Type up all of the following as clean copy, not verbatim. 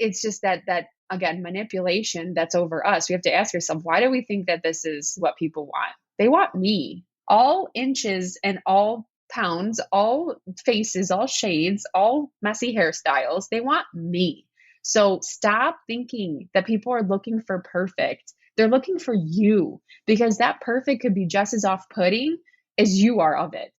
it's just that again, manipulation that's over us. We have to ask ourselves, why do we think that this is what people want? They want me. All inches and all pounds, all faces, all shades, all messy hairstyles. They want me. So stop thinking that people are looking for perfect. They're looking for you, because that perfect could be just as off-putting as you are of it.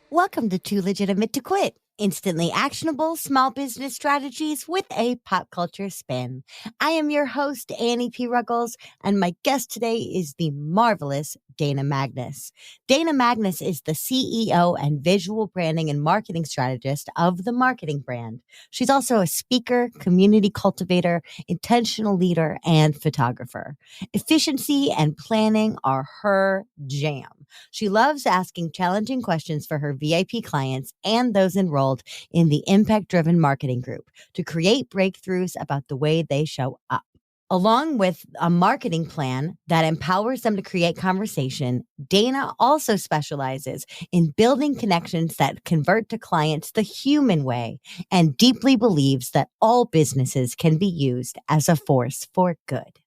Welcome to Too Legitimate to Quit. Instantly actionable small business strategies with a pop culture spin. I am your host, Annie P. Ruggles, and my guest today is the marvelous Dana Magnus. Dana Magnus is the CEO and visual branding and marketing strategist of The Marketing Brand. She's also a speaker, community cultivator, intentional leader, and photographer. Efficiency and planning are her jam. She loves asking challenging questions for her VIP clients and those enrolled in the impact-driven marketing group to create breakthroughs about the way they show up. Along with a marketing plan that empowers them to create conversation, Dana also specializes in building connections that convert to clients the human way and deeply believes that all businesses can be used as a force for good.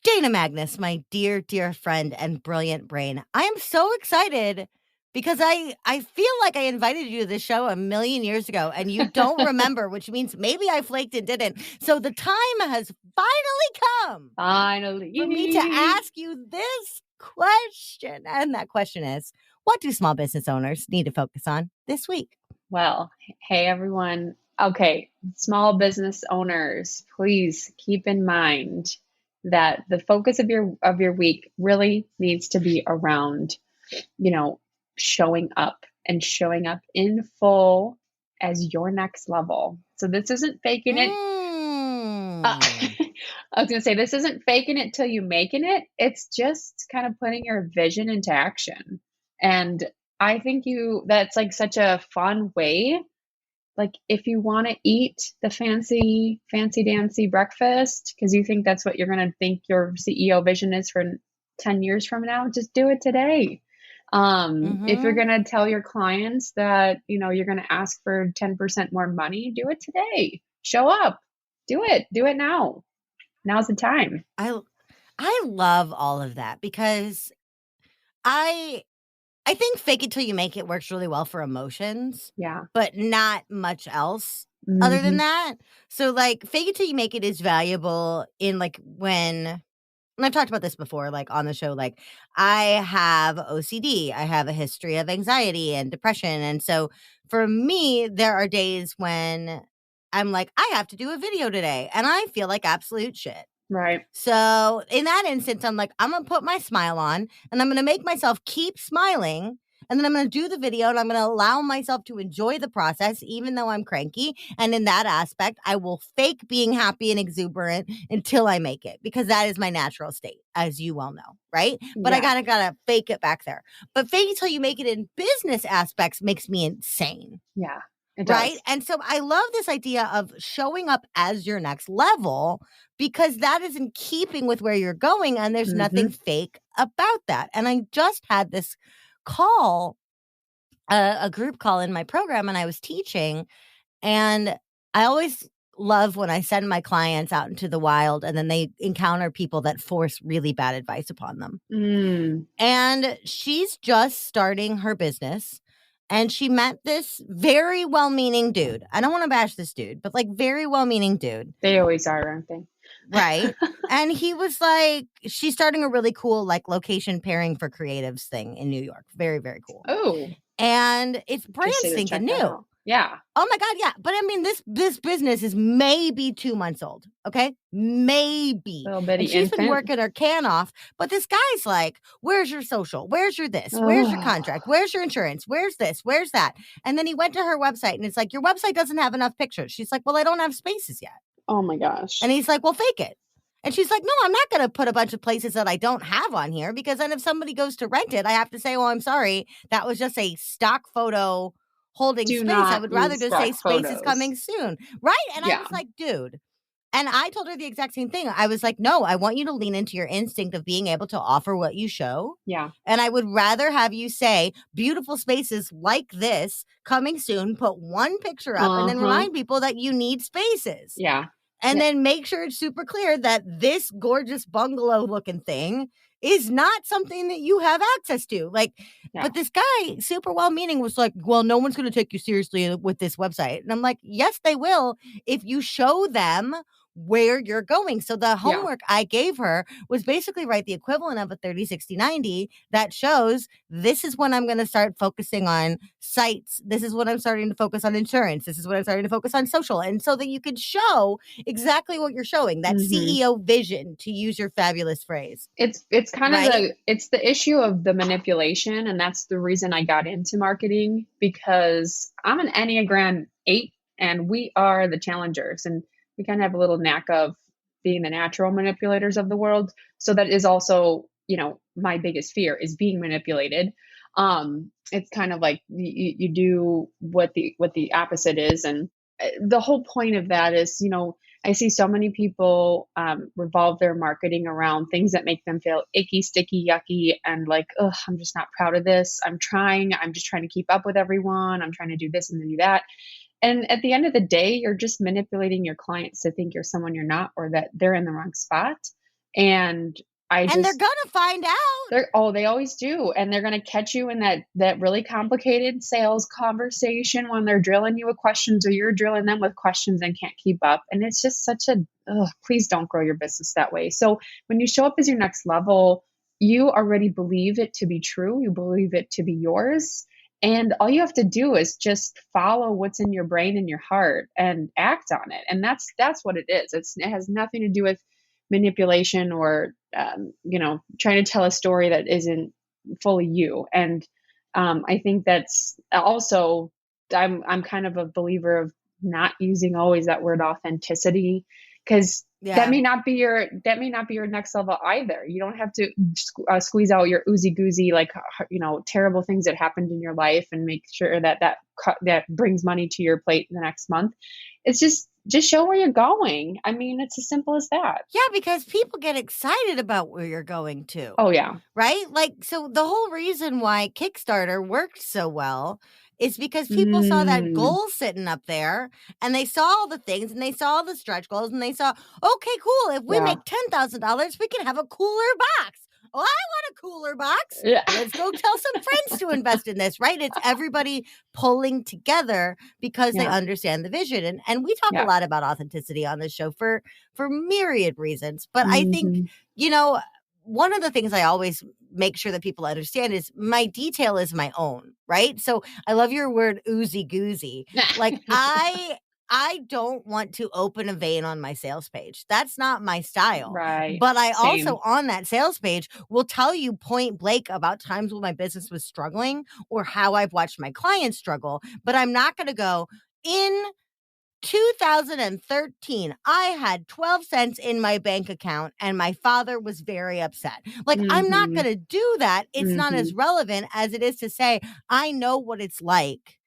Dana Magnus, my dear, dear friend and brilliant brain, I am so excited because I feel like I invited you to this show a million years ago and you don't remember, which means maybe I flaked and didn't. So the time has finally come for me to ask you this question. And that question is, what do small business owners need to focus on this week? Well, hey, everyone. Okay, small business owners, please keep in mind that the focus of your week really needs to be around, showing up in full as your next level. So this isn't faking it. I was going to say, this isn't faking it till you making it. It's just kind of putting your vision into action. And I think that's like such a fun way. Like if you want to eat the fancy dancy breakfast because you think that's what you're going to think your CEO vision is for 10 years from now, just do it today. If you're going to tell your clients that, you're going to ask for 10% more money, do it today. Show up. Do it now. Now's the time. I love all of that because I think fake it till you make it works really well for emotions. Yeah. But not much else other than that. So like fake it till you make it is valuable in like and I've talked about this before, like on the show, like I have OCD. I have a history of anxiety and depression. And so for me, there are days when I'm like, I have to do a video today and I feel like absolute shit. Right. So in that instance, I'm like, I'm going to put my smile on and I'm going to make myself keep smiling. And then I'm going to do the video and I'm going to allow myself to enjoy the process, even though I'm cranky. And in that aspect, I will fake being happy and exuberant until I make it, because that is my natural state, as you well know. Right. But I gotta fake it back there. But fake it till you make it in business aspects makes me insane. Yeah. Right. And so I love this idea of showing up as your next level, because that is in keeping with where you're going. And there's nothing fake about that. And I just had this call, a group call in my program, and I was teaching. And I always love when I send my clients out into the wild and then they encounter people that force really bad advice upon them. And she's just starting her business. And she met this very well-meaning dude. I don't want to bash this dude, but like very well-meaning dude. They always are, aren't they? Right. And he was like, she's starting a really cool like location pairing for creatives thing in New York. Very, very cool. Oh. And it's brand stinking new. Yeah. Oh my God, yeah. But I mean, this business is maybe 2 months old, okay? Maybe. Little bitty And she's been infant. working her can off, but this guy's like, "Where's your social? Where's your this? Where's your Oh, contract? Where's your insurance? Where's this? Where's that?" And then he went to her website and it's like, "Your website doesn't have enough pictures." She's like, "Well, I don't have spaces yet." oh my gosh. And he's like, "Well, fake it." And she's like, "No, I'm not going to put a bunch of places that I don't have on here, because then if somebody goes to rent it, I have to say, oh, I'm sorry, that was just a stock photo holding Do space. I not would rather use just say stock space is photos. coming soon." Right? And I Yeah. was like, dude. And I told her the exact same thing. I was like, "No, I want you to lean into your instinct of being able to offer what you show. Yeah. And I would rather have you say beautiful spaces like this coming soon, put one picture up, and then Uh-huh. remind people that you need spaces. Yeah. And Yeah. then make sure it's super clear that this gorgeous bungalow looking thing is not something that you have access to." Like, Yeah. but this guy, super well meaning, was like, "Well, no one's going to take you seriously with this website." And I'm like, "Yes, they will, if you show them where you're going." So the homework I gave her was basically write the equivalent of a 30, 60, 90 that shows, this is when I'm going to start focusing on sites. This is when I'm starting to focus on insurance. This is when I'm starting to focus on social. And so that you can show exactly what you're showing, that CEO vision, to use your fabulous phrase. It's kind of Right? it's the issue of the manipulation, and that's the reason I got into marketing, because I'm an Enneagram 8 and we are the challengers, and we kind of have a little knack of being the natural manipulators of the world. So that is also, my biggest fear is being manipulated. It's kind of like you do what the opposite is, and the whole point of that is, I see so many people revolve their marketing around things that make them feel icky, sticky, yucky, and like, ugh, I'm just not proud of this. I'm just trying to keep up with everyone. I'm trying to do this and do that. And at the end of the day, you're just manipulating your clients to think you're someone you're not, or that they're in the wrong spot. And they're going to find out. they always do. And they're going to catch you in that really complicated sales conversation when they're drilling you with questions, or you're drilling them with questions and can't keep up. And it's just please don't grow your business that way. So when you show up as your next level, you already believe it to be true. You believe it to be yours. And all you have to do is just follow what's in your brain and your heart and act on it. And that's what it is. It has nothing to do with manipulation or trying to tell a story that isn't fully you. And I think that's also, I'm kind of a believer of not using always that word authenticity, because that may not be your next level either. You don't have to squeeze out your oozy goozy, like, terrible things that happened in your life and make sure that brings money to your plate the next month. It's just show where you're going. I mean, it's as simple as that. Yeah, because people get excited about where you're going to. Oh yeah. Right? Like, so the whole reason why Kickstarter worked so well is because people saw that goal sitting up there, and they saw all the things, and they saw the stretch goals, and they saw, okay, cool, if we make $10,000, we can have a cooler box. Oh, I want a cooler box. Yeah. Let's go tell some friends to invest in this, right? It's everybody pulling together because they understand the vision. And we talk a lot about authenticity on this show for myriad reasons. But I think, one of the things I always make sure that people understand is my detail is my own, right? So I love your word oozy goozy. Like, I don't want to open a vein on my sales page. That's not my style. Right. But I also, on that sales page, will tell you point blank about times when my business was struggling or how I've watched my clients struggle. But I'm not going to go, in 2013, I had 12 cents in my bank account and my father was very upset. Like, I'm not going to do that. It's not as relevant as it is to say, I know what it's like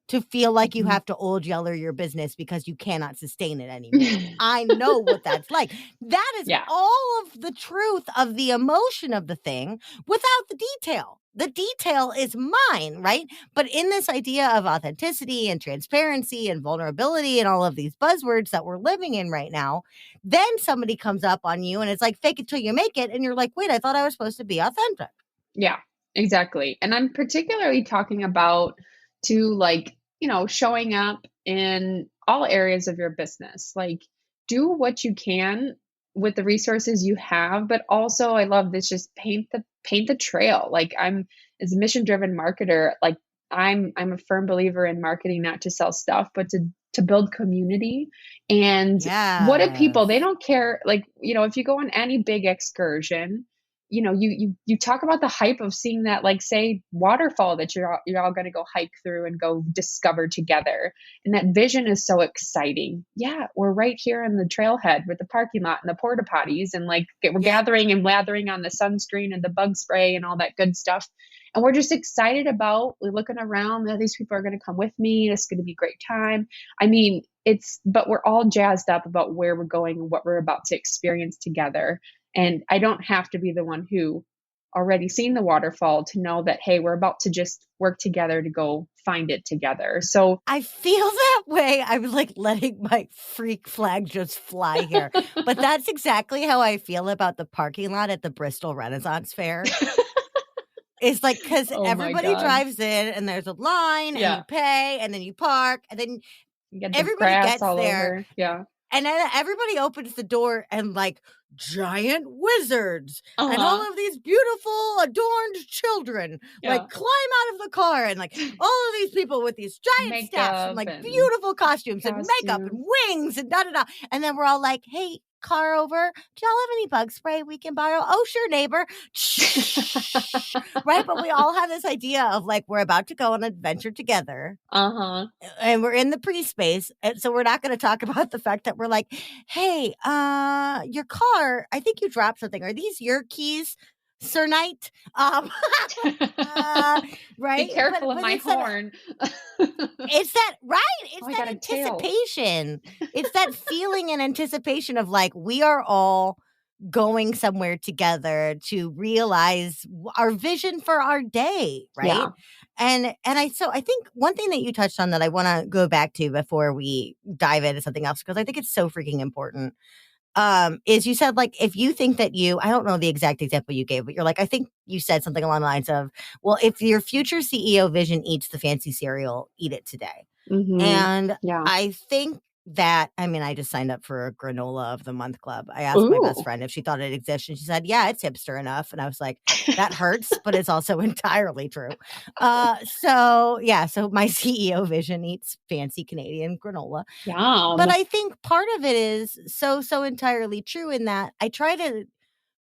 to feel like you have to old yeller your business because you cannot sustain it anymore. I know what that's like. That is all of the truth of the emotion of the thing without the detail. The detail is mine, right? But in this idea of authenticity and transparency and vulnerability and all of these buzzwords that we're living in right now, then somebody comes up on you and it's like, fake it till you make it. And you're like, wait, I thought I was supposed to be authentic. Yeah, exactly. And I'm particularly talking about showing up in all areas of your business. Like, do what you can with the resources you have, but also, I love this, just paint the trail. Like, I'm, as a mission-driven marketer, like, I'm a firm believer in marketing, not to sell stuff, but to build community. And what do people, they Yes. don't care. Like, if you go on any big excursion, you talk about the hype of seeing that, like, say, waterfall that you're all going to go hike through and go discover together. And that vision is so exciting. Yeah, we're right here in the trailhead with the parking lot and the porta potties, and like we're Yeah. gathering and lathering on the sunscreen and the bug spray and all that good stuff. And we're just excited about, we're looking around, these people are going to come with me. It's going to be a great time. I mean, but we're all jazzed up about where we're going and what we're about to experience together. And I don't have to be the one who already seen the waterfall to know that, hey, we're about to just work together to go find it together. So I feel that way. I'm like letting my freak flag just fly here. But that's exactly how I feel about the parking lot at the Bristol Renaissance Fair. It's like, because oh my everybody God. drives in and there's a line and Yeah. you pay and then you park and then You get the everybody grass gets all there. over. Yeah. And then everybody opens the door and like giant wizards and Uh-huh. all of these beautiful adorned children Yeah. like climb out of the car, and like all of these people with these giant staffs and Makeup like and beautiful costumes and makeup and wings and da da da. And then we're all like, hey, car over, do y'all have any bug spray we can borrow? Oh, sure, neighbor. Right? But we all have this idea of like, we're about to go on an adventure together. Uh-huh. And we're in the pre-space, and so we're not going to talk about the fact that we're like, hey, your car, I think you dropped something. Are these your keys, Sir Knight? Right? Be careful of but my it's horn. it's that, right? It's Oh, I that got a tail. anticipation. It's that feeling and anticipation of like, we are all going somewhere together to realize our vision for our day, right? Yeah. And I think one thing that you touched on that I want to go back to before we dive into something else, because I think it's so freaking important, is you said, like, if you think that I don't know the exact example you gave, but you're like, I think you said something along the lines of, well, if your future CEO vision eats the fancy cereal, eat it today. Mm-hmm. And Yeah. I think that, I mean, I just signed up for a granola of the month club. I asked my best friend if she thought it existed, and she said, yeah, it's hipster enough. And I was like, that hurts, but it's also entirely true. So my CEO vision eats fancy Canadian granola. Yum. But I think part of it is so entirely true in that I try to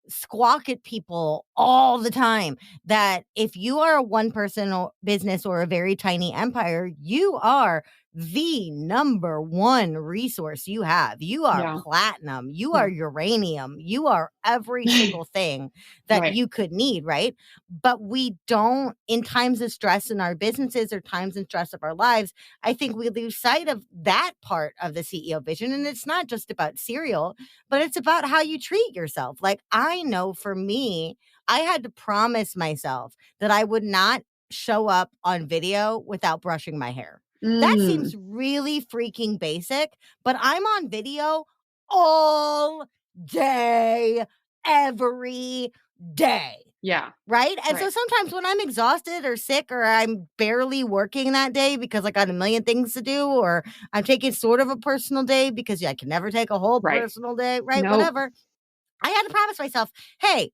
squawk at people all the time that if you are a one person business or a very tiny empire, you are the number one resource you have. You are platinum, you are uranium, you are every single thing that you could need, right? But we don't, in times of stress in our businesses or times in stress of our lives, I think we lose sight of that part of the CEO vision. And it's not just about cereal, but it's about how you treat yourself. Like, I know for me, I had to promise myself that I would not show up on video without brushing my hair. That seems really freaking basic, but I'm on video all day, every day. Yeah. Right? And so sometimes when I'm exhausted or sick or I'm barely working that day because I got a million things to do, or I'm taking sort of a personal day because I can never take a whole personal day, right? Nope. Whatever. I had to promise myself, hey,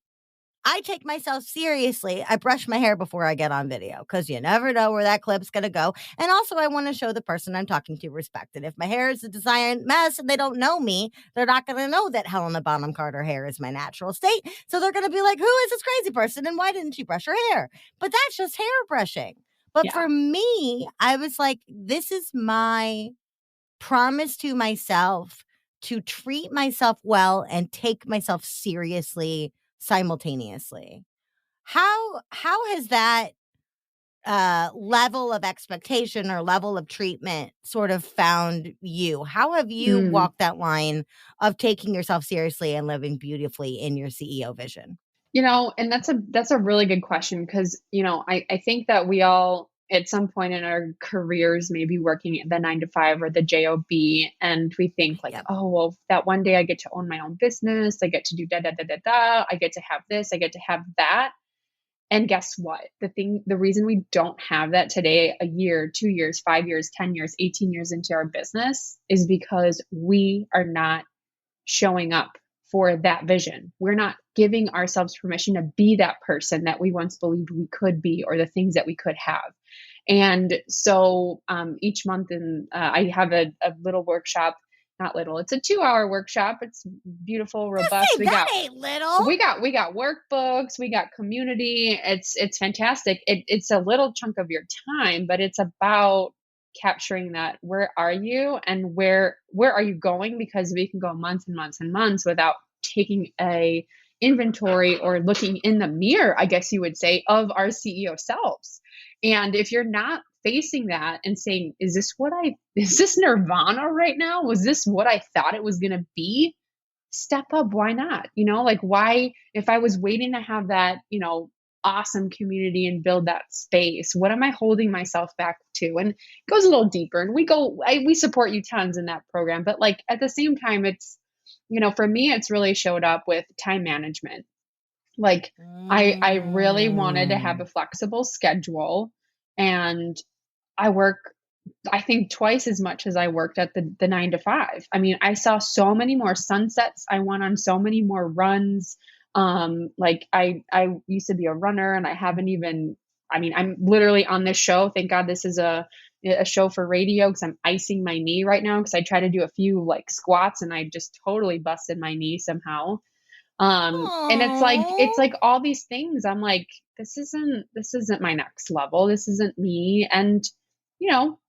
I take myself seriously. I brush my hair before I get on video because you never know where that clip's going to go. And also, I want to show the person I'm talking to respect. And if my hair is a designed mess and they don't know me, they're not going to know that Helena Bonham Carter hair is my natural state. So they're going to be like, who is this crazy person? And why didn't she brush her hair? But that's just hair brushing. But for me, I was like, this is my promise to myself to treat myself well and take myself seriously simultaneously. How has that level of expectation or level of treatment sort of found you? How have you walked that line of taking yourself seriously and living beautifully in your CEO vision? And that's a really good question, because, I think that we all at some point in our careers may be working at the 9 to 5 or the job, and we think like, oh, well, that one day I get to own my own business, I get to do da da da da da, I get to have this, I get to have that. And guess what? The reason we don't have that today, a year, 2 years, 5 years, 10 years, 18 years into our business, is because we are not showing up for that vision. We're not giving ourselves permission to be that person that we once believed we could be, or the things that we could have. And so each month, I have a little workshop. Not little, it's a 2-hour workshop. It's beautiful, robust. Say, that ain't little. We got workbooks, we got community. It's fantastic. It's a little chunk of your time, but it's about capturing that. Where are you, and where are you going? Because we can go months and months and months without taking a inventory or looking in the mirror, I guess you would say, of our CEO selves. And if you're not facing that and saying, is this nirvana right now? Was this what I thought it was going to be? Step up. Why not? Like, why, if I was waiting to have that, awesome community and build that space, what am I holding myself back to? And it goes a little deeper, and we support you tons in that program. But like, at the same time, it's, for me, it's really showed up with time management. Like, I really wanted to have a flexible schedule, and I work, I think, twice as much as I worked at the 9 to 5. I mean, I saw so many more sunsets. I went on so many more runs. Like, I used to be a runner, and I haven't even, I mean, I'm literally on this show. Thank God this is a show for radio, because I'm icing my knee right now, because I tried to do a few like squats and I just totally busted my knee somehow. And it's like all these things. I'm like, this isn't my next level. This isn't me. And,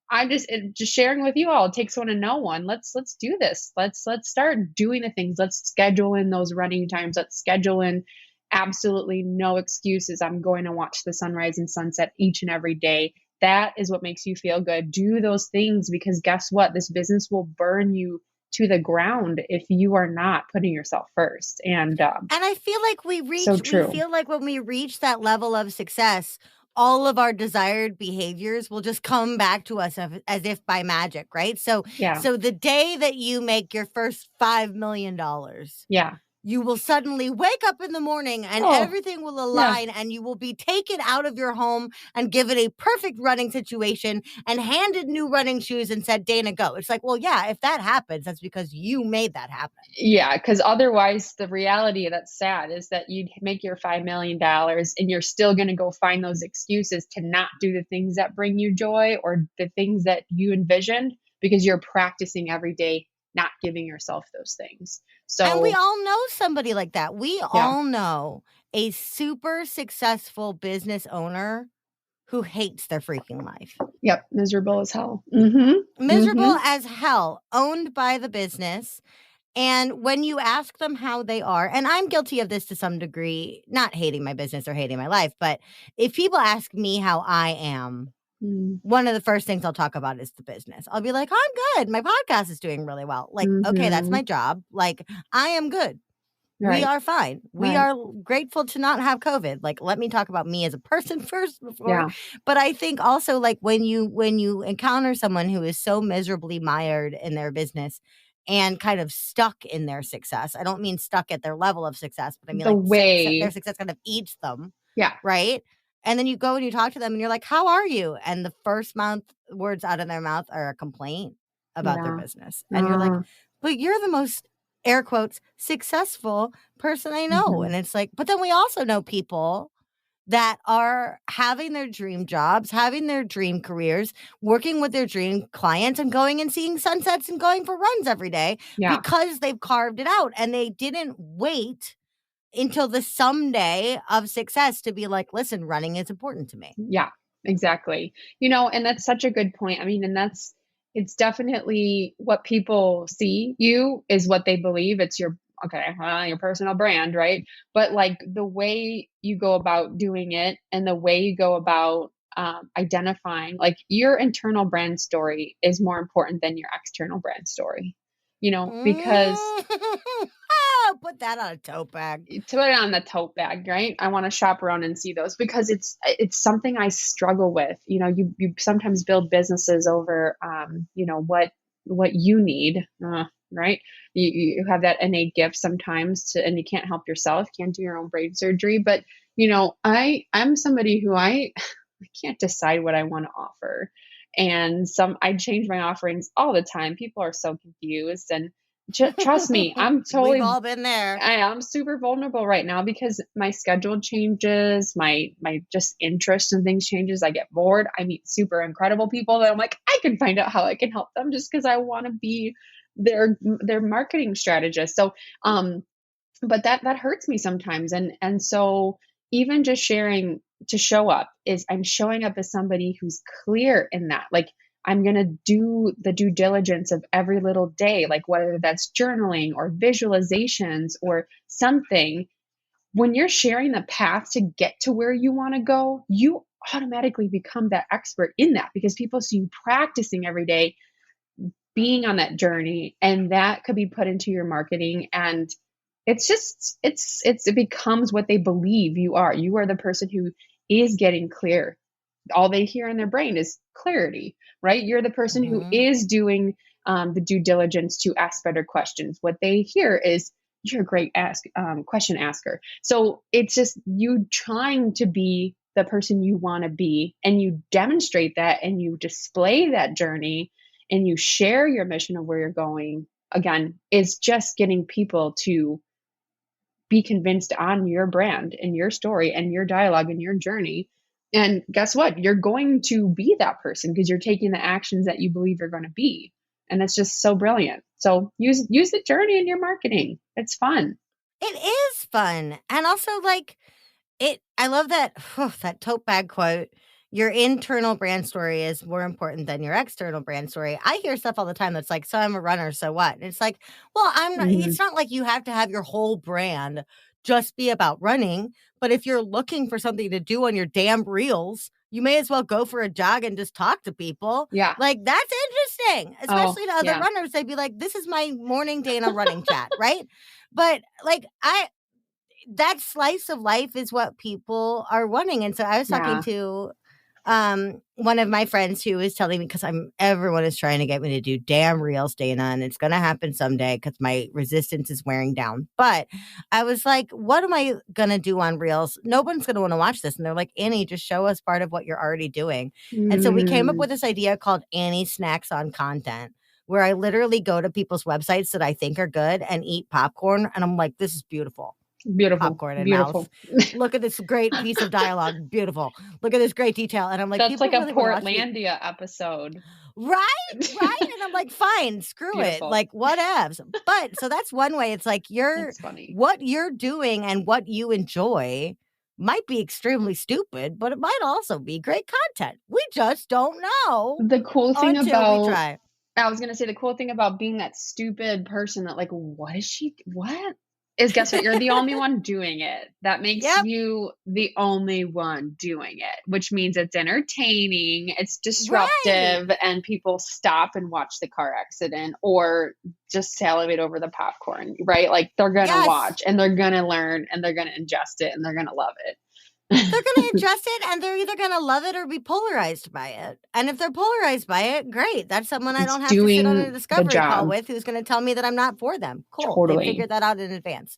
I just sharing with you all, it takes one to know one. Let's do this. Let's start doing the things. Let's schedule in those running times. Let's schedule in absolutely no excuses. I'm going to watch the sunrise and sunset each and every day. That is what makes you feel good. Do those things, because guess what? This business will burn you to the ground if you are not putting yourself first. And I feel like we feel like when we reach that level of success, all of our desired behaviors will just come back to us as if by magic, right? So the day that you make your first $5 million, you will suddenly wake up in the morning and everything will align, and you will be taken out of your home and given a perfect running situation and handed new running shoes and said, Dana, go. It's like, well, yeah, if that happens, that's because you made that happen. Yeah, because otherwise the reality that's sad is that you make your $5 million and you're still going to go find those excuses to not do the things that bring you joy or the things that you envisioned, because you're practicing every day, not giving yourself those things. So, and we all know somebody like that. We all know a super successful business owner who hates their freaking life. Yep. Miserable as hell. Mm-hmm. Miserable as hell, owned by the business. And when you ask them how they are, and I'm guilty of this to some degree, not hating my business or hating my life, but if people ask me how I am, one of the first things I'll talk about is the business. I'll be like, I'm good. My podcast is doing really well. Like, okay, that's my job. Like, I am good. Right. We are fine. We are grateful to not have COVID. Like, let me talk about me as a person first before. Yeah. But I think also, like, when you encounter someone who is so miserably mired in their business and kind of stuck in their success, I don't mean stuck at their level of success, but I mean their success kind of eats them. Yeah. Right. And then you go and you talk to them and you're like, how are you? And the first words out of their mouth are a complaint about their business. And you're like, but you're the most, air quotes, successful person I know. And it's like, but then we also know people that are having their dream jobs, having their dream careers, working with their dream clients and going and seeing sunsets and going for runs every day because they've carved it out and they didn't wait until the someday of success to be like, listen, running is important to me. Yeah, exactly. And that's such a good point. I mean, and it's definitely what people see you is what they believe. It's your personal brand, right? But like the way you go about doing it and the way you go about identifying, like your internal brand story is more important than your external brand story, because put that on a tote bag. Put it on the tote bag, right? I want to shop around and see those because it's something I struggle with. You sometimes build businesses over, what you need, right? You have that innate gift sometimes and you can't help yourself, can't do your own brain surgery. But, I'm somebody who I can't decide what I want to offer. And I change my offerings all the time. People are so confused. And trust me, We've all been there. I am super vulnerable right now because my schedule changes, my just interest in things changes. I get bored. I meet super incredible people that I'm like, I can find out how I can help them just because I want to be their marketing strategist. So, but that hurts me sometimes, and so even just sharing to show up is I'm showing up as somebody who's clear in that, like I'm going to do the due diligence of every little day, like whether that's journaling or visualizations or something. When you're sharing the path to get to where you want to go, you automatically become that expert in that because people see you practicing every day, being on that journey, and that could be put into your marketing. And it's just it becomes what they believe you are. You are the person who is getting clear. All they hear in their brain is clarity, right? You're the person who is doing the due diligence to ask better questions. What they hear is you're a great question asker. So it's just you trying to be the person you want to be, and you demonstrate that, and you display that journey, and you share your mission of where you're going. Again, is just getting people to be convinced on your brand and your story and your dialogue and your journey. And guess what? You're going to be that person because you're taking the actions that you believe you're going to be. And it's just so brilliant. So use the journey in your marketing. It's fun. It is fun. And also like I love that that tote bag quote. Your internal brand story is more important than your external brand story. I hear stuff all the time that's like, so I'm a runner, so what? And it's like, well, I'm not, it's not like you have to have your whole brand just be about running. But if you're looking for something to do on your damn reels, you may as well go for a jog and just talk to people. Yeah. Like, that's interesting, especially to other runners. They'd be like, this is my morning Dana running chat, right? But like, that slice of life is what people are wanting. And so I was talking to one of my friends who was telling me, because everyone is trying to get me to do damn reels, Dana, and it's going to happen someday because my resistance is wearing down. But I was like, what am I going to do on reels? No one's going to want to watch this. And they're like, Annie, just show us part of what you're already doing. And so we came up with this idea called Annie Snacks on Content, where I literally go to people's websites that I think are good and eat popcorn. And I'm like, this is beautiful. Beautiful. Popcorn and mouth. Look at this great piece of dialogue. Beautiful. Look at this great detail. And I'm like, that's like really a Portlandia episode. Right. And I'm like, fine, screw it. Like, whatevs. But so that's one way. It's like what you're doing and what you enjoy might be extremely stupid, but it might also be great content. We just don't know. The cool thing until we try. I was going to say the cool thing about being that stupid person that like, what is guess what? You're the only one doing it. That makes you the only one doing it, which means it's entertaining, it's disruptive, and people stop and watch the car accident or just salivate over the popcorn, right? Like they're going to watch and they're going to learn and they're going to ingest it and they're going to love it. They're going to ingest it and they're either going to love it or be polarized by it. And if they're polarized by it, great. That's someone I don't have to sit on a discovery call with who's going to tell me that I'm not for them. Cool. Totally. They figured that out in advance.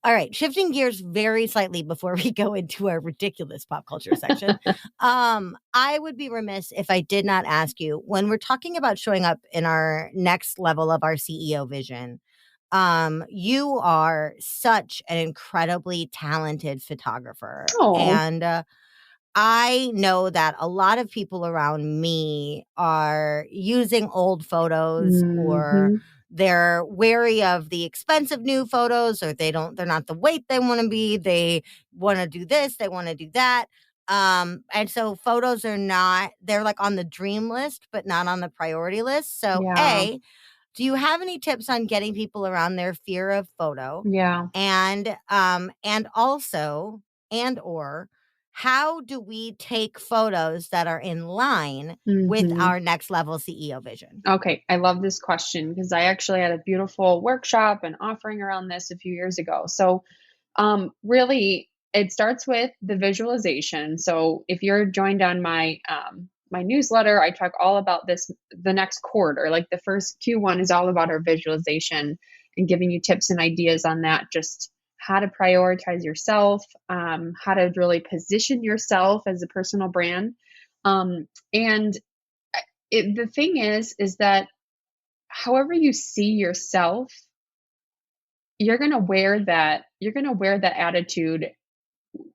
All right. Shifting gears very slightly before we go into our ridiculous pop culture section. I would be remiss if I did not ask you, when we're talking about showing up in our next level of our CEO vision, you are such an incredibly talented photographer. And I know that a lot of people around me are using old photos or they're wary of the expensive new photos, or they're not the weight they want to be. They want to do this, they want to do that. And so photos they're like on the dream list, but not on the priority list. So do you have any tips on getting people around their fear of photo? Yeah. And also, or how do we take photos that are in line with our next level CEO vision? Okay. I love this question because I actually had a beautiful workshop and offering around this a few years ago. So really it starts with the visualization. So if you're joined on my newsletter, I talk all about this, the next quarter, like the first Q1 is all about our visualization and giving you tips and ideas on that, just how to prioritize yourself, how to really position yourself as a personal brand. The thing is that however you see yourself, you're going to wear that attitude,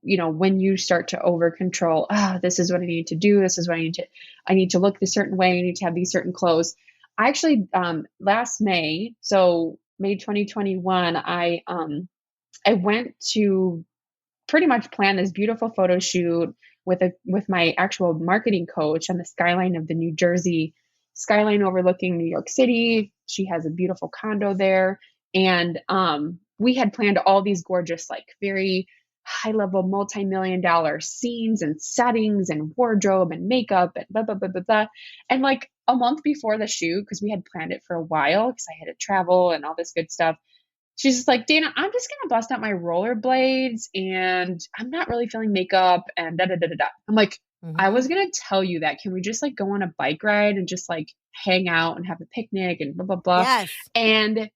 when you start to over control. This is what I need to do. This is what I need to look a certain way. I need to have these certain clothes. I actually, last May, so May 2021, I went to pretty much plan this beautiful photo shoot with my actual marketing coach on the skyline of the New Jersey skyline overlooking New York City. She has a beautiful condo there. And we had planned all these gorgeous, like very high level, multi-million dollar scenes and settings and wardrobe and makeup and blah, blah, blah, blah, blah. And like a month before the shoot, because we had planned it for a while because I had to travel and all this good stuff, she's just like, Dana, I'm just going to bust out my rollerblades and I'm not really feeling makeup and da da da da da. I'm like, I was going to tell you that. Can we just like go on a bike ride and just like hang out and have a picnic and blah, blah, blah. Yes. And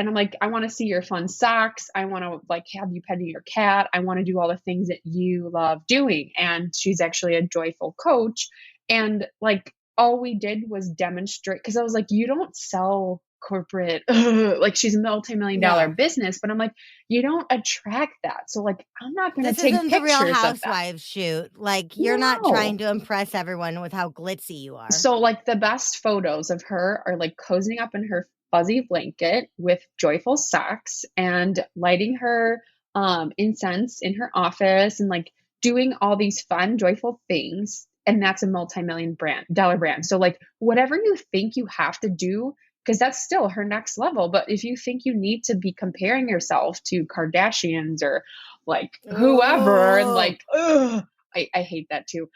I'm like, I want to see your fun socks. I want to like have you petting your cat. I want to do all the things that you love doing. And she's actually a joyful coach. And like, all we did was demonstrate, because I was like, you don't sell corporate, like she's a multi-million-dollar business, but I'm like, you don't attract that. So like, I'm not going to take pictures of that. This isn't the Real Housewives shoot. Like, you're not trying to impress everyone with how glitzy you are. So like the best photos of her are like cozying up in her fuzzy blanket with joyful socks and lighting her incense in her office and like doing all these fun, joyful things. And that's a multi-million-dollar brand. So like whatever you think you have to do, because that's still her next level. But if you think you need to be comparing yourself to Kardashians or like whoever, and like, I hate that too.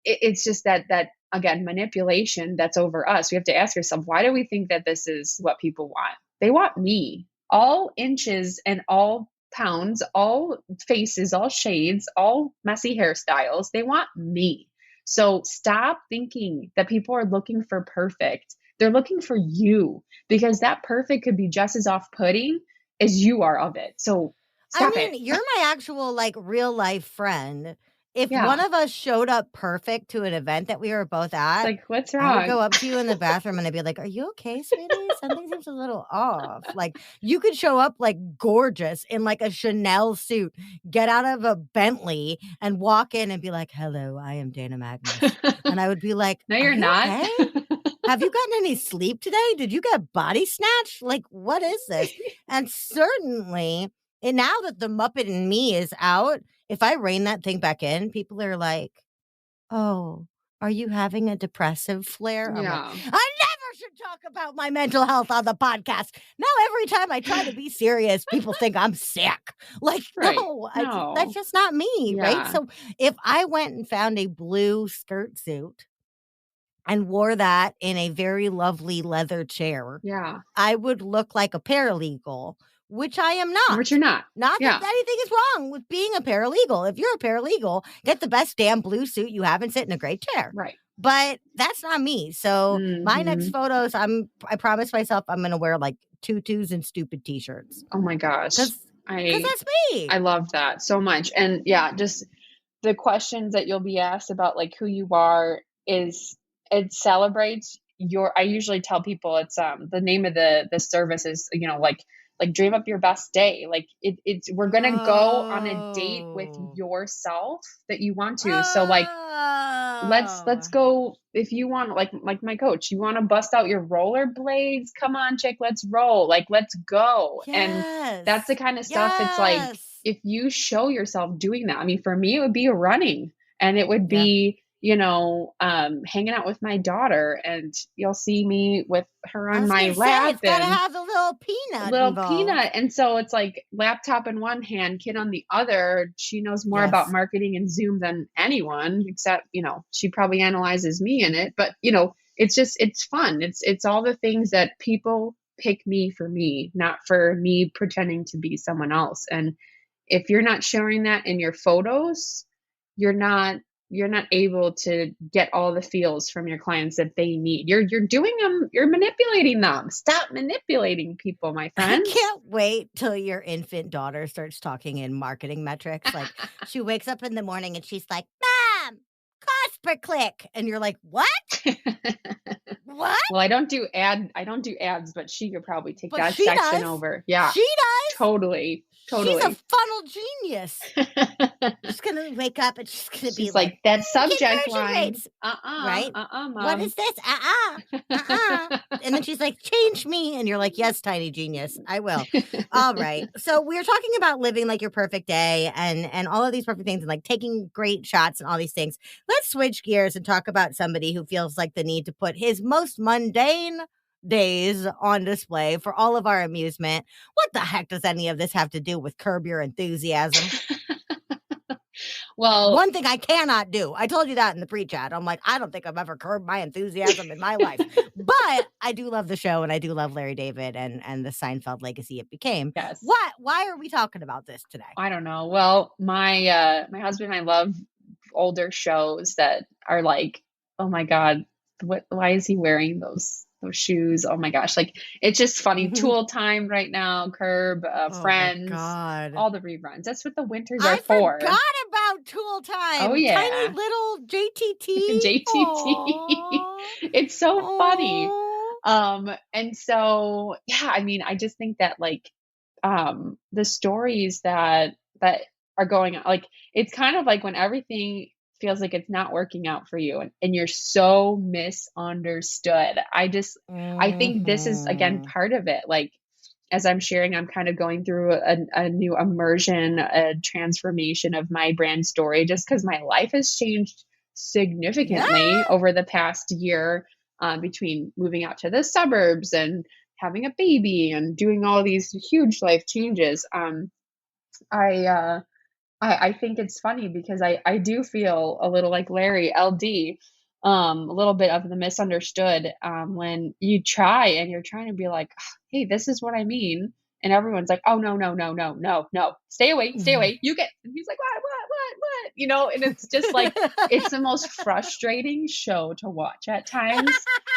It's just that again, manipulation that's over us. We have to ask ourselves, why do we think that this is what people want? They want me. All inches and all pounds, all faces, all shades, all messy hairstyles. They want me. So stop thinking that people are looking for perfect. They're looking for you, because that perfect could be just as off-putting as you are of it. So stop it. You're my actual like real life friend. If one of us showed up perfect to an event that we were both at, like, what's wrong? I would go up to you in the bathroom and I'd be like, are you okay, sweetie? Something seems a little off. Like, you could show up like gorgeous in like a Chanel suit, get out of a Bentley and walk in and be like, hello, I am Dana Magnus. And I would be like, no, you're not. Okay? Have you gotten any sleep today? Did you get body snatched? Like, what is this? And certainly, and now that the Muppet in me is out, if I rein that thing back in, people are like, oh, are you having a depressive flare? I'm like, I never should talk about my mental health on the podcast. Now, every time I try to be serious, people think I'm sick. Like, no. That's just not me, right? So if I went and found a blue skirt suit and wore that in a very lovely leather chair, I would look like a paralegal, which I am not. Which you're not. Not that anything is wrong with being a paralegal. If you're a paralegal, get the best damn blue suit you have and sit in a great chair. Right. But that's not me. So my next photos, I promise myself I'm going to wear like tutus and stupid t-shirts. Oh my gosh. Because that's me. I love that so much. And just the questions that you'll be asked about like who you are it celebrates I usually tell people it's the name of the service is, like dream up your best day. Like we're going to go on a date with yourself that you want to. So like, let's go. If you want, like my coach, you want to bust out your rollerblades. Come on, chick, let's roll. Like, let's go. Yes. And that's the kind of stuff. It's like, if you show yourself doing that, I mean, for me, it would be running and it would be, hanging out with my daughter, and you'll see me with her on my lap. It's gotta have a little peanut. And so it's like laptop in one hand, kid on the other. She knows more about marketing and Zoom than anyone, except, she probably analyzes me in it. But, it's fun. It's all the things that people pick me for me, not for me pretending to be someone else. And if you're not showing that in your photos, you're not able to get all the feels from your clients that they need. You're doing them, you're manipulating them. Stop manipulating people, my friends. I can't wait till your infant daughter starts talking in marketing metrics. Like, she wakes up in the morning and she's like, Mom, cost per click. And you're like, what? What? Well, I don't do ads, but she could probably take But that she section does. over. Yeah, She does. totally. She's a funnel genius. She's going to wake up and she's going to be She's like, like, that subject conversion line. rates. Right? Mom. What is this? And then she's like, change me. And you're like, yes, tiny genius. I will. All right. So we're talking about living like your perfect day and all of these perfect things and like taking great shots and all these things. Let's switch gears and talk about somebody who feels like the need to put his most mundane days on display for all of our amusement. What the heck does any of this have to do with Curb Your Enthusiasm? Well, one thing I cannot do. I told you that in the pre-chat. I'm like, I don't think I've ever curbed my enthusiasm in my life. But I do love the show and I do love Larry David and the Seinfeld legacy it became. yes. Why are we talking about this today? I don't know. Well, my husband and I love older shows that are like, oh my God, why is he wearing those shoes? Oh my gosh. Like, it's just funny. Tool Time right now, Curb, Friends, all the reruns. That's what the winters are for. I forgot about Tool Time. Oh yeah. Tiny little JTT. JTT. It's so funny. And so, yeah, I mean, I just think that like, the stories that are going on, like, it's kind of like when everything feels like it's not working out for you and you're so misunderstood. I think this is again part of it. Like, as I'm sharing, I'm kind of going through a new immersion, a transformation of my brand story, just because my life has changed significantly over the past year, between moving out to the suburbs and having a baby and doing all these huge life changes. I think it's funny because I do feel a little like Larry LD, a little bit of the misunderstood, when you try and you're trying to be like, hey, this is what I mean. And everyone's like, oh, no, stay away. You get, and he's like, what? You know, and it's just like, it's the most frustrating show to watch at times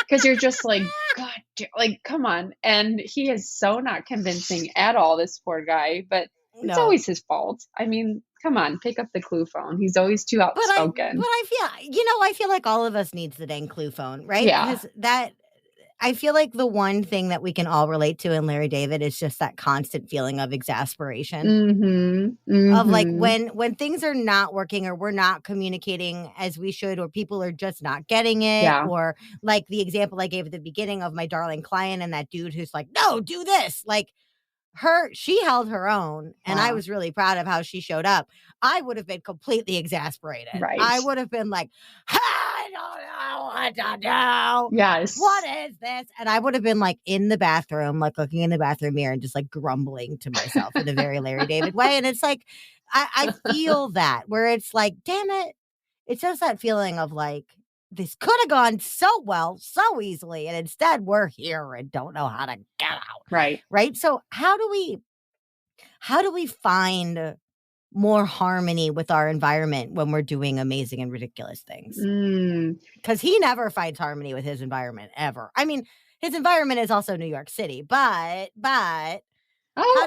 because you're just like, God, like, come on. And he is so not convincing at all, this poor guy, but it's always his fault. I mean, come on, pick up the Clue phone. He's always too outspoken. But I feel like all of us needs the dang Clue phone, right? Yeah. Because I feel like the one thing that we can all relate to in Larry David is just that constant feeling of exasperation. Of like when things are not working or we're not communicating as we should, or people are just not getting it. Or like the example I gave at the beginning of my darling client and that dude who's like, no, do this. Like, she held her own, and I was really proud of how she showed up. I would have been completely exasperated. Right. I would have been like, I don't know what to do. Yes. What is this? And I would have been like in the bathroom, like looking in the bathroom mirror and just like grumbling to myself in a very Larry David way. And it's like, I feel that where it's like, damn it. It's just that feeling of like, this could have gone so well, so easily. And instead we're here and don't know how to get out. Right. Right. So how do we find more harmony with our environment when we're doing amazing and ridiculous things? Because he never finds harmony with his environment ever. I mean, his environment is also New York City, but I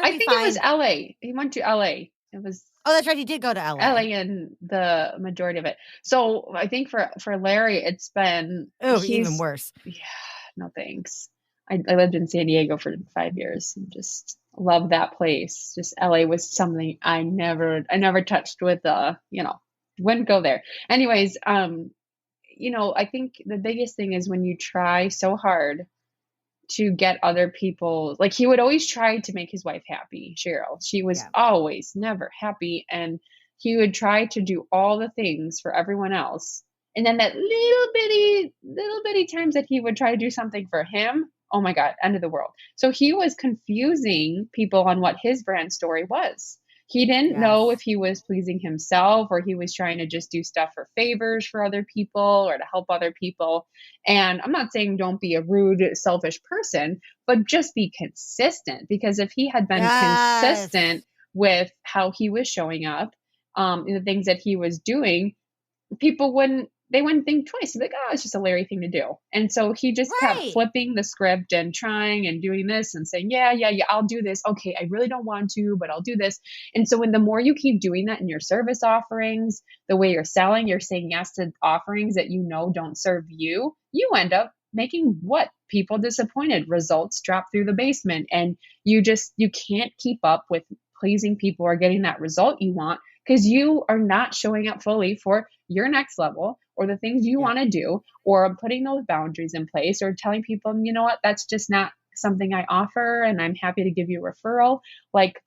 think it was LA. He went to LA. It was that's right. He did go to LA. LA and the majority of it. So I think for Larry, it's been even worse. Yeah, no thanks. I lived in San Diego for 5 years and just love that place. Just LA was something I never touched with. Wouldn't go there. Anyways, I think the biggest thing is when you try so hard to get other people, like he would always try to make his wife happy, Cheryl. She was always never happy. And he would try to do all the things for everyone else. And then that little bitty times that he would try to do something for him, oh my God, end of the world. So he was confusing people on what his brand story was. He didn't know if he was pleasing himself or he was trying to just do stuff for favors for other people or to help other people. And I'm not saying don't be a rude, selfish person, but just be consistent. Because if he had been consistent with how he was showing up, the things that he was doing, people wouldn't think twice. Like, oh, it's just a Larry thing to do. And so he just kept flipping the script and trying and doing this and saying, yeah, I'll do this. Okay, I really don't want to, but I'll do this. And so when the more you keep doing that in your service offerings, the way you're selling, you're saying yes to offerings that don't serve you, you end up making what? People disappointed, results drop through the basement, and you can't keep up with pleasing people or getting that result you want because you are not showing up fully for your next level or the things you want to do, or putting those boundaries in place, or telling people, you know what, that's just not something I offer and I'm happy to give you a referral. Like,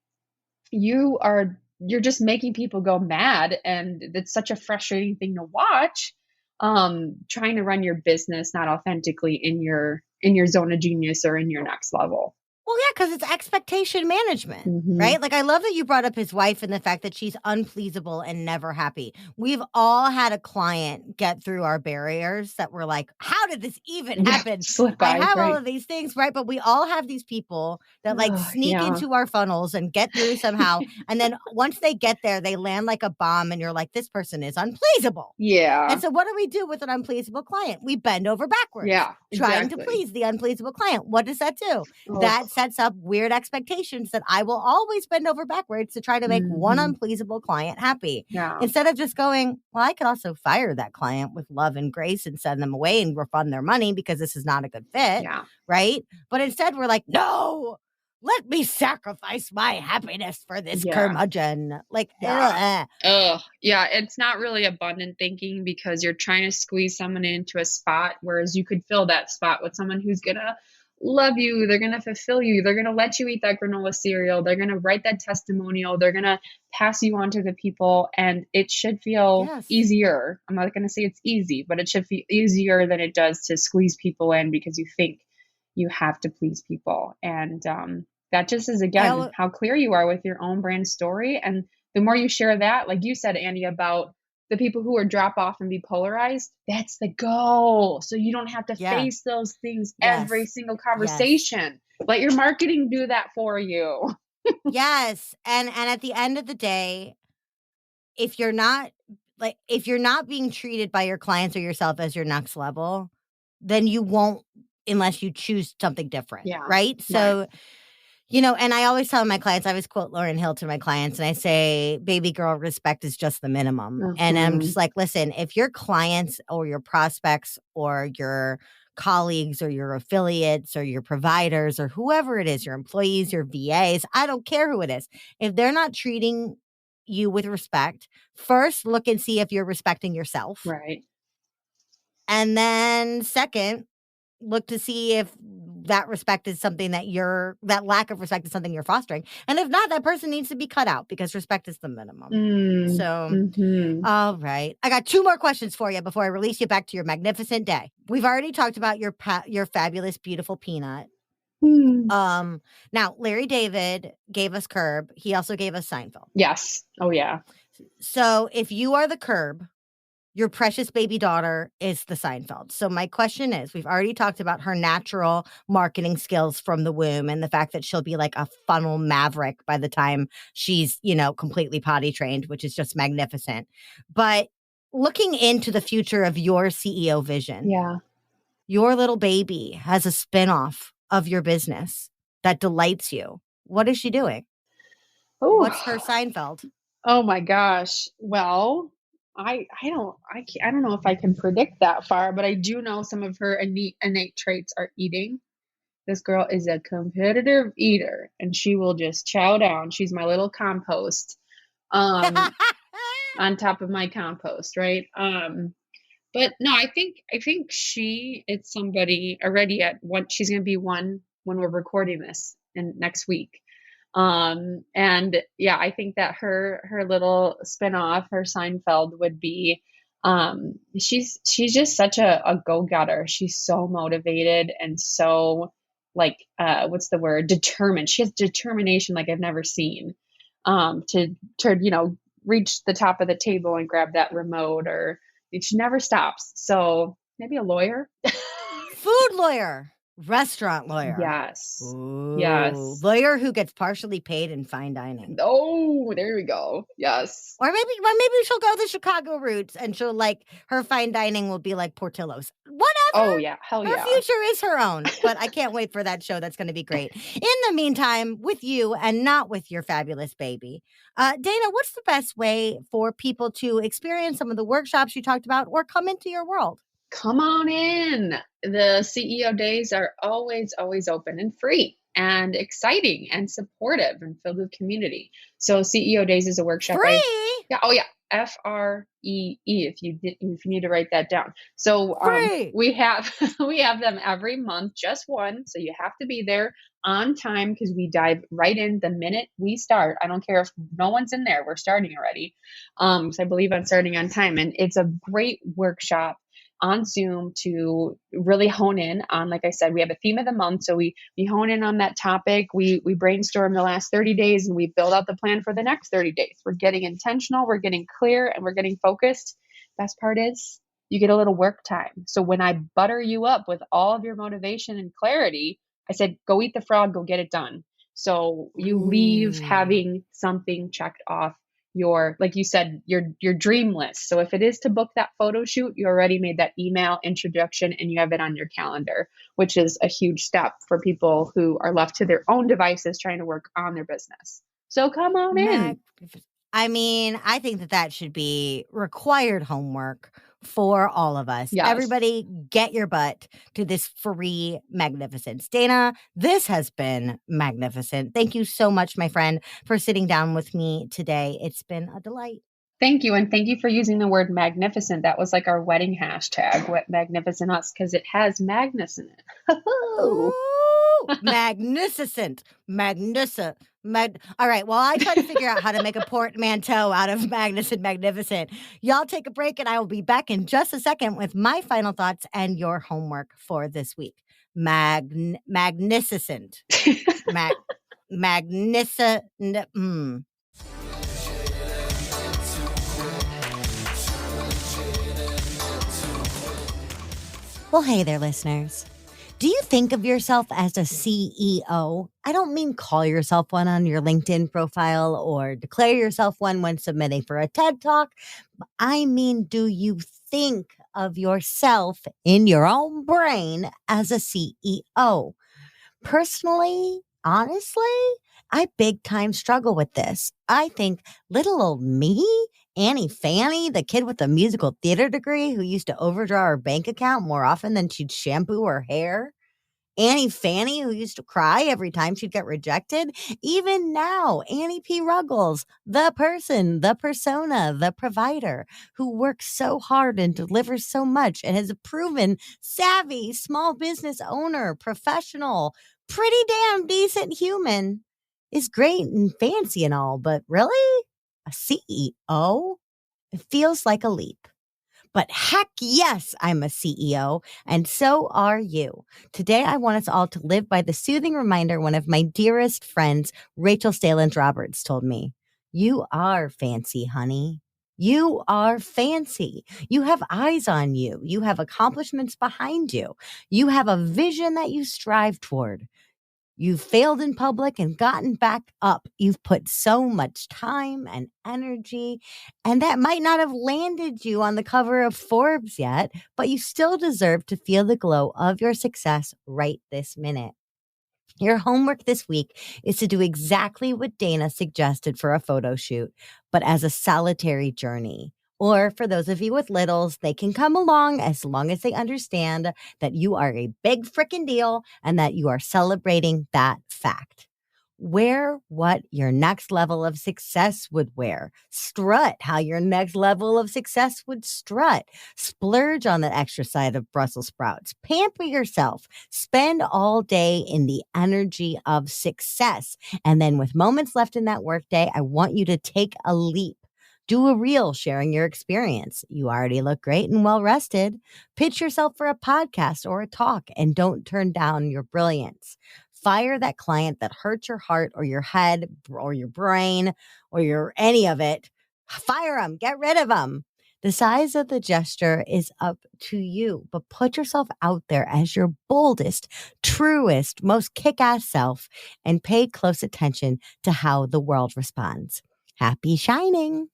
you're just making people go mad, and it's such a frustrating thing to watch. Trying to run your business not authentically in your zone of genius or in your next level. Well, yeah, because it's expectation management, right? Like, I love that you brought up his wife and the fact that she's unpleasable and never happy. We've all had a client get through our barriers that we're like, how did this even happen? Slip by, I have right. all of these things, right? But we all have these people that like sneak into our funnels and get through somehow. And then once they get there, they land like a bomb and you're like, this person is unpleasable. Yeah. And so what do we do with an unpleasable client? We bend over backwards. Yeah, trying to please the unpleasable client. What does that do? That sets up weird expectations that I will always bend over backwards to try to make one unpleasable client happy. Yeah. Instead of just going, well, I could also fire that client with love and grace and send them away and refund their money because this is not a good fit. Yeah. Right? But instead we're like, no, let me sacrifice my happiness for this curmudgeon. Like, yeah, it's not really abundant thinking because you're trying to squeeze someone into a spot, whereas you could fill that spot with someone who's gonna love you, they're gonna fulfill you, they're gonna let you eat that granola cereal, they're gonna write that testimonial, they're gonna pass you on to the people, and it should feel easier. I'm not gonna say it's easy, but it should feel easier than it does to squeeze people in because you think you have to please people. And that just is, again, how clear you are with your own brand story. And the more you share that, like you said, Andy, about the people who are drop off and be polarized, that's the goal. So you don't have to face those things every single conversation. Let your marketing do that for you. Yes. And at the end of the day, if you're not being treated by your clients or yourself as your next level, then you won't, unless you choose something different. Right? So, and I always tell my clients, I always quote Lauryn Hill to my clients, and I say, baby girl, respect is just the minimum. And I'm just like, listen, if your clients or your prospects or your colleagues or your affiliates or your providers or whoever it is, your employees, your VAs, I don't care who it is, if they're not treating you with respect, first look and see if you're respecting yourself. Right. And then second, look to see if that respect is something that that lack of respect is something you're fostering. And if not, that person needs to be cut out because respect is the minimum. So, all right. I got 2 more questions for you before I release you back to your magnificent day. We've already talked about your fabulous, beautiful peanut. Now, Larry David gave us Curb. He also gave us Seinfeld. Yes. Oh, yeah. So if you are the Curb, your precious baby daughter is the Seinfeld. So my question is, we've already talked about her natural marketing skills from the womb and the fact that she'll be like a funnel maverick by the time she's, completely potty trained, which is just magnificent. But looking into the future of your CEO vision, your little baby has a spinoff of your business that delights you. What is she doing? What's her Seinfeld? Oh my gosh. Well, I don't know if I can predict that far, but I do know some of her innate traits are eating. This girl is a competitive eater, and she will just chow down. She's my little compost, on top of my compost, right? But no, I think it's somebody already at one. She's going to be one when we're recording this in next week. And yeah, I think that her little spinoff, her Seinfeld, would be, she's just such a go-getter. She's so motivated and so, like, what's the word? Determined. She has determination like I've never seen, to reach the top of the table and grab that remote, or she never stops. So maybe a lawyer. Food lawyer. Restaurant lawyer. Yes. Ooh. Yes. Lawyer who gets partially paid in fine dining. Oh, there we go. Yes. Or maybe she'll go the Chicago roots and she'll her fine dining will be like Portillo's. Whatever. Oh yeah. Hell yeah. Her future is her own. But I can't wait for that show. That's going to be great. In the meantime, with you and not with your fabulous baby, Dana, what's the best way for people to experience some of the workshops you talked about or come into your world? come on in. The CEO days are always, always open and free and exciting and supportive and filled with community. So CEO days is a workshop. Free? Yeah. Oh yeah. FREE if you need to write that down. So Free. we have we have them every month, just one. So you have to be there on time because we dive right in the minute we start. I don't care if no one's in there, we're starting already. So I believe on starting on time. And it's a great workshop on Zoom to really hone in on, like I said, we have a theme of the month. So we hone in on that topic. We brainstorm the last 30 days and we build out the plan for the next 30 days. We're getting intentional, we're getting clear, and we're getting focused. Best part is you get a little work time. So when I butter you up with all of your motivation and clarity, I said, go eat the frog, go get it done. So you leave having something checked off your, like you said, your dream list. So if it is to book that photo shoot, you already made that email introduction and you have it on your calendar, which is a huge step for people who are left to their own devices trying to work on their business. So come on in. I mean, I think that should be required homework for all of us. Yes. Everybody get your butt to this free magnificence. Dana, this has been magnificent. Thank you so much, my friend, for sitting down with me today. It's been a delight. Thank you. And thank you for using the word magnificent. That was like our wedding hashtag, what magnificent us, because it has Magnus in it. Ooh, magnificent. All right. Well, I try to figure out how to make a portmanteau out of Magnus and magnificent. Y'all take a break and I will be back in just a second with my final thoughts and your homework for this week. Magnificent. Magnificent. Well, hey there, listeners. Do you think of yourself as a CEO? I don't mean call yourself one on your LinkedIn profile or declare yourself one when submitting for a TED Talk. I mean, do you think of yourself in your own brain as a CEO? Personally, honestly, I big time struggle with this. I think little old me, Annie Fanny, the kid with the musical theater degree who used to overdraw her bank account more often than she'd shampoo her hair. Annie Fanny, who used to cry every time she'd get rejected. Even now, Annie P. Ruggles, the person, the persona, the provider who works so hard and delivers so much and has a proven savvy small business owner, professional, pretty damn decent human, is great and fancy and all, but really? A CEO? It feels like a leap. But heck yes, I'm a CEO, and so are you. Today, I want us all to live by the soothing reminder one of my dearest friends, Rachel Staland Roberts, told me. You are fancy, honey. You are fancy. You have eyes on you. You have accomplishments behind you. You have a vision that you strive toward. You've failed in public and gotten back up. You've put so much time and energy, and that might not have landed you on the cover of Forbes yet, but you still deserve to feel the glow of your success right this minute. Your homework this week is to do exactly what Dana suggested for a photo shoot, but as a solitary journey. Or for those of you with littles, they can come along as long as they understand that you are a big frickin' deal and that you are celebrating that fact. Wear what your next level of success would wear. Strut how your next level of success would strut. Splurge on the extra side of Brussels sprouts. Pamper yourself. Spend all day in the energy of success. And then with moments left in that workday, I want you to take a leap. Do a reel sharing your experience. You already look great and well rested. Pitch yourself for a podcast or a talk and don't turn down your brilliance. Fire that client that hurts your heart or your head or your brain or your any of it. Fire them. Get rid of them. The size of the gesture is up to you, but put yourself out there as your boldest, truest, most kick-ass self and pay close attention to how the world responds. Happy shining.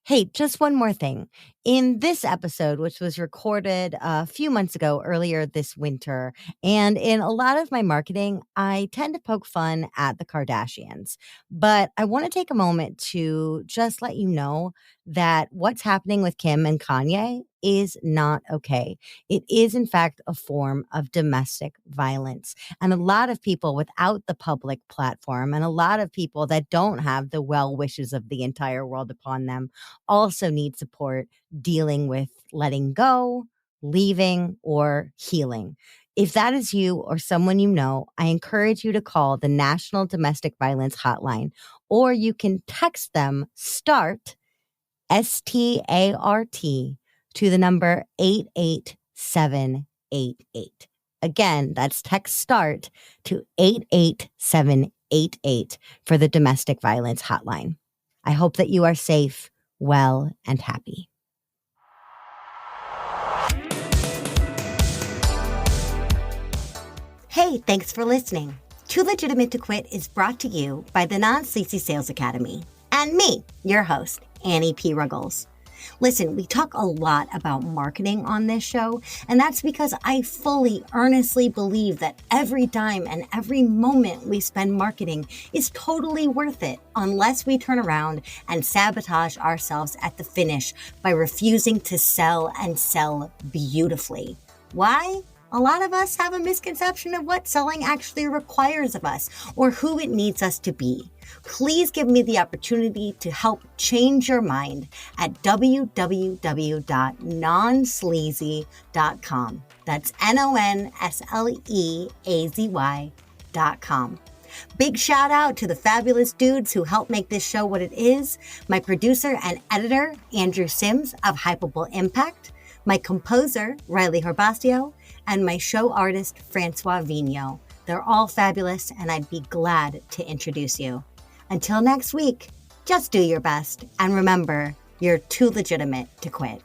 Hey, just one more thing. In this episode, which was recorded a few months ago, earlier this winter, and in a lot of my marketing, I tend to poke fun at the Kardashians. But I want to take a moment to just let you know that what's happening with Kim and Kanye is not okay. It is, in fact, a form of domestic violence. And a lot of people without the public platform and a lot of people that don't have the well wishes of the entire world upon them also need support dealing with letting go, leaving, or healing. If that is you or someone you know, I encourage you to call the National Domestic Violence Hotline, or you can text them START, START, to the number 88788. Again, that's text START to 88788 for the Domestic Violence Hotline. I hope that you are safe, well, and happy. Hey, thanks for listening. Too Legitimate to Quit is brought to you by the Non-Sleazy Sales Academy and me, your host, Annie P. Ruggles. Listen, we talk a lot about marketing on this show, and that's because I fully, earnestly believe that every dime and every moment we spend marketing is totally worth it unless we turn around and sabotage ourselves at the finish by refusing to sell and sell beautifully. Why? A lot of us have a misconception of what selling actually requires of us or who it needs us to be. Please give me the opportunity to help change your mind at www.nonsleazy.com. That's NONSLEAZY.com. Big shout out to the fabulous dudes who helped make this show what it is. My producer and editor, Andrew Sims of Hypable Impact. My composer, Riley Herbastio, and my show artist, Francois Vigneault. They're all fabulous, and I'd be glad to introduce you. Until next week, just do your best, and remember, you're too legitimate to quit.